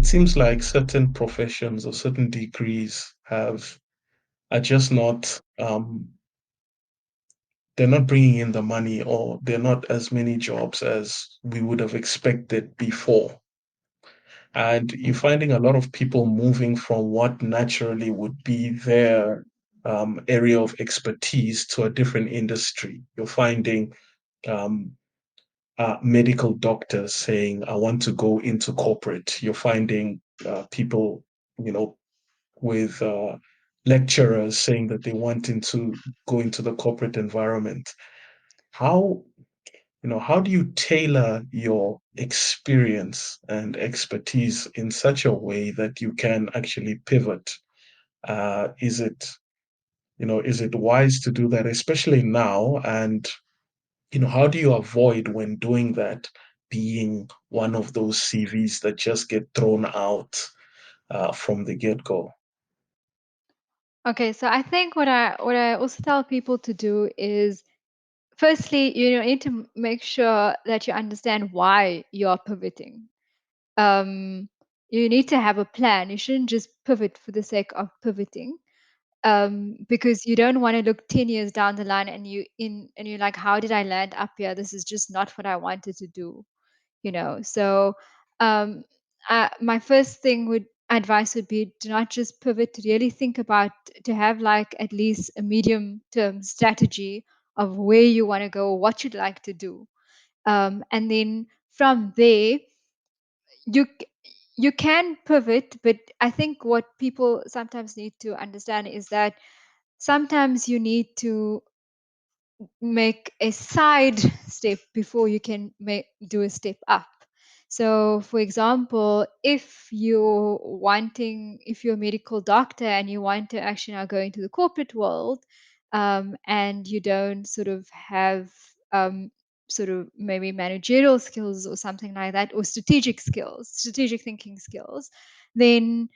it seems like certain professions or certain degrees have are just not they're not bringing in the money, or they're not as many jobs as we would have expected before. And you're finding a lot of people moving from what naturally would be their area of expertise to a different industry. You're finding um, medical doctors saying, I want to go into corporate. You're finding people, you know, with lecturers saying that they want to go into the corporate environment. How, how do you tailor your experience and expertise in such a way that you can actually pivot? Is it wise to do that, especially now? And, how do you avoid when doing that being one of those CVs that just get thrown out from the get-go? Okay, so I think what I also tell people to do is firstly, need to make sure that you understand why you're pivoting. Um, you need to have a plan. You shouldn't just pivot for the sake of pivoting. Because you don't want to look 10 years down the line and you're like, how did I land up here? This is just not what I wanted to do. So um my first thing would advice would be to not just pivot, to really think about, to have like at least a medium term strategy of where you want to go, what you'd like to do. And then from there you c- you can pivot, but I think what people sometimes need to understand is that sometimes you need to make a side step before you can do a step up. So, for example, if you're a medical doctor and you want to actually now go into the corporate world, and you don't sort of have sort of maybe managerial skills or something like that, or strategic thinking skills, then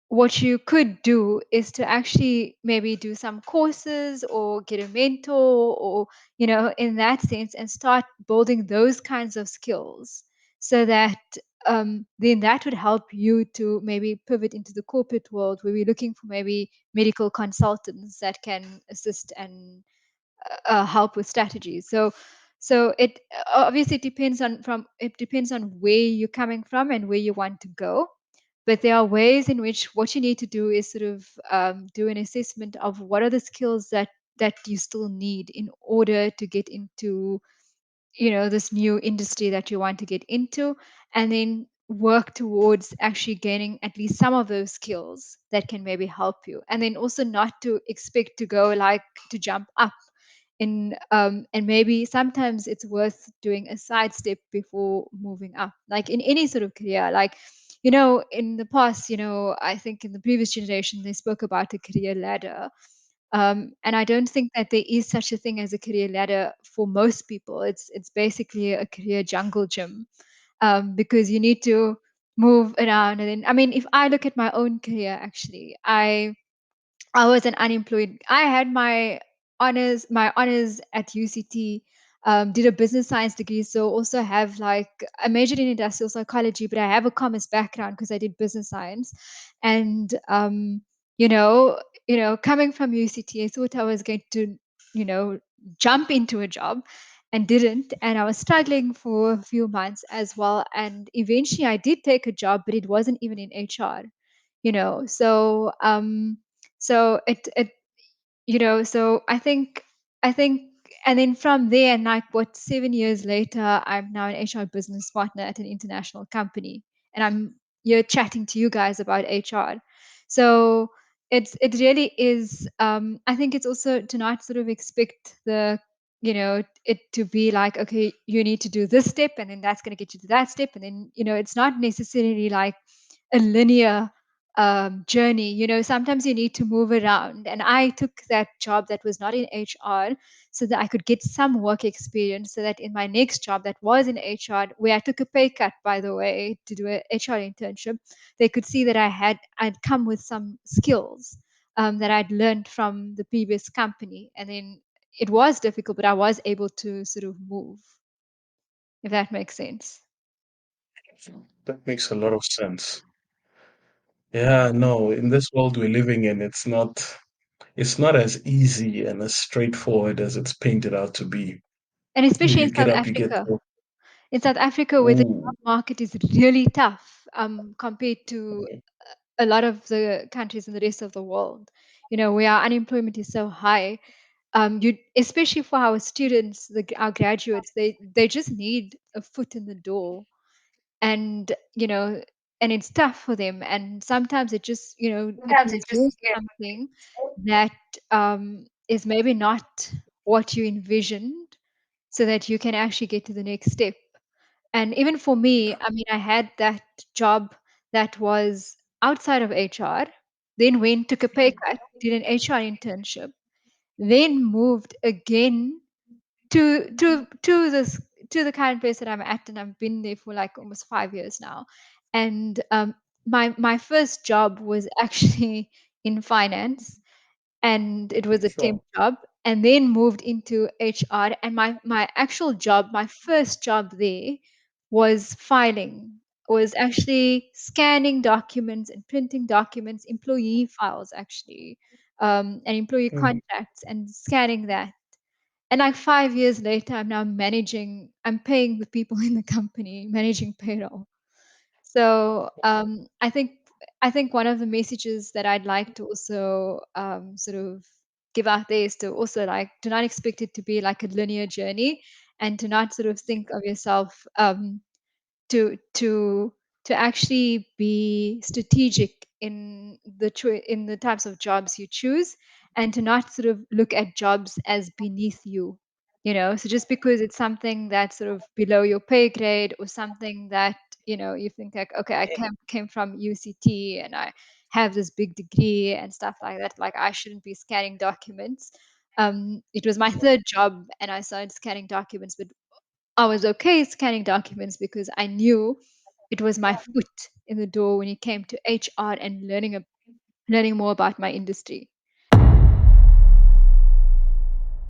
what you could do is to actually maybe do some courses or get a mentor, or in that sense, and start building those kinds of skills, so that then that would help you to maybe pivot into the corporate world, where we're looking for maybe medical consultants that can assist and help with strategies. So it obviously depends on where you're coming from and where you want to go, but there are ways in which what you need to do is sort of do an assessment of what are the skills that you still need in order to get into this new industry that you want to get into, and then work towards actually gaining at least some of those skills that can maybe help you, and then also not to expect to go like to jump up in and maybe sometimes it's worth doing a side step before moving up, like in any sort of career. Like in the past, I think in the previous generation they spoke about a career ladder. And I don't think that there is such a thing as a career ladder for most people. It's basically a career jungle gym, because you need to move around. And then, I mean, if I look at my own career, actually, I was an unemployed. I had my honors at UCT. Did a business science degree, so also have like I majored in industrial psychology, but I have a commerce background because I did business science. And you know, coming from UCT, I thought I was going to, you know, jump into a job, and didn't. And I was struggling for a few months as well. And eventually, I did take a job, but it wasn't even in HR. So so I think and then from there, and like what 7 years later, I'm now an HR business partner at an international company, and I'm here chatting to you guys about HR. So it really is. I think it's also to not sort of expect it to be like, okay, you need to do this step and then that's going to get you to that step, and then it's not necessarily like a linear journey. Sometimes you need to move around. And I took that job that was not in HR so that I could get some work experience, so that in my next job that was in HR, where I took a pay cut, by the way, to do a HR internship, they could see that I'd come with some skills that I'd learned from the previous company. And then it was difficult, but I was able to sort of move, if that makes sense. That makes a lot of sense. Yeah, no, in this world we're living in, it's not as easy and as straightforward as it's painted out to be. And especially You in get South up, you get Africa. to, In South Africa, where the job ooh, market is really tough, compared to a lot of the countries in the rest of the world. You know, where our unemployment is so high. You especially for our students, our graduates, they just need a foot in the door, and and it's tough for them. And sometimes it just it sometimes it means doing just, yeah. something that is maybe not what you envisioned, so that you can actually get to the next step. And even for me, I mean, I had that job that was outside of HR, then went, took a pay cut, did an HR internship, then moved again to this to the current place that I'm at, and I've been there for like almost 5 years now. And my first job was actually in finance, and it was a temp Sure. job, and then moved into HR. And my actual job, my first job there, was filing, was actually scanning documents and printing documents, employee files actually, and employee Mm. contracts, and scanning that. And like 5 years later, I'm paying the people in the company, managing payroll. So I think one of the messages that I'd like to also sort of give out there is to also, like, do not expect it to be like a linear journey, and to not sort of think of yourself to to to actually be strategic in in the types of jobs you choose, and to not sort of look at jobs as beneath you. So just because it's something that's sort of below your pay grade, or something that you think like, okay, I came from UCT and I have this big degree and stuff like that, like I shouldn't be scanning documents. It was my third job and I started scanning documents, but I was okay scanning documents because I knew it was my foot in the door when it came to HR and learning more about my industry.